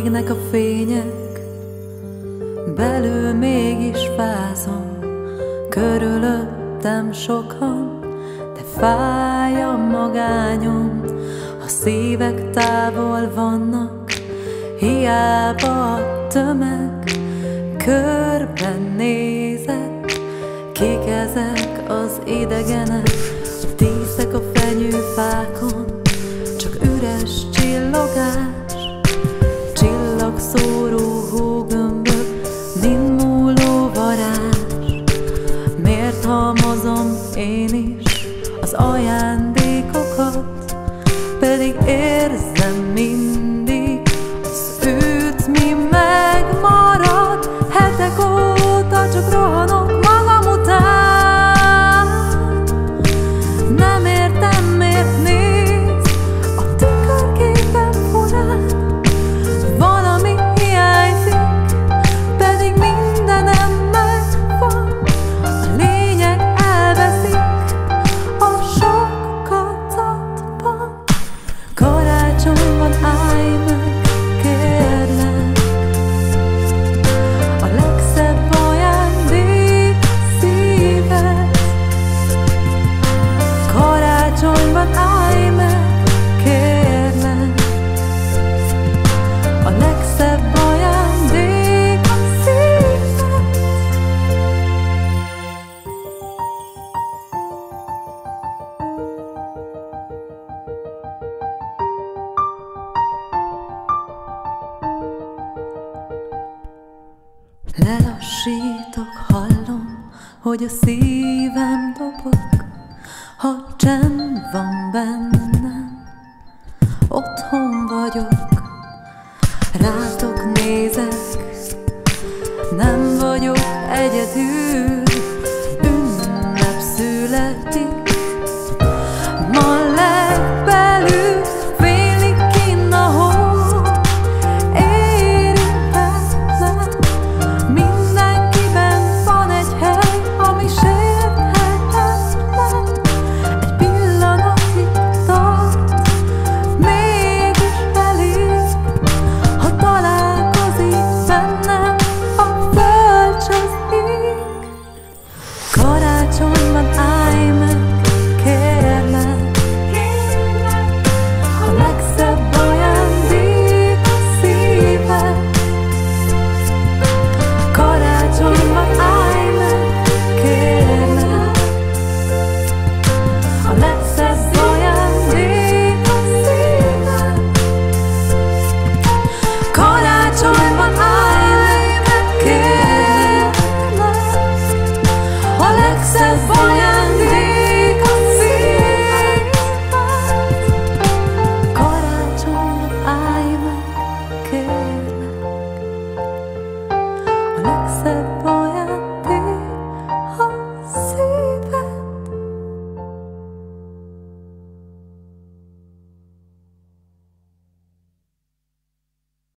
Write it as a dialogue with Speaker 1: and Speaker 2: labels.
Speaker 1: Égnek a fények, belül mégis fázom. Körülöttem sokan, de fáj a magányom. A szívek távol vannak, hiába a tömeg. Körben nézek, kik ezek az idegenek? A díszek a fenyőfákon, csak üres csillogás. Csillagszóró hógömbök, mind múló varázs. Miért halmozom én is az ajándékokat? Pedig érzem mindig, az ütmi megmarad. Hetek óta csak rohanok magam után. Nem értem, miért néz a tükörképen furán. Valami hiányzik, pedig mindenem megvan. A lényeg elveszik a sok kacatban. Karácsonyban állj meg, kérlek. A legszebb ajándék szíved. Karácsonyban állj meg, kérlek. A legszebb ajándék szíved. Lelassítok, hallom, hogy a szívem dobog. Ha csend van bennem, otthon vagyok. Rátok nézek, nem vagyok egyedül.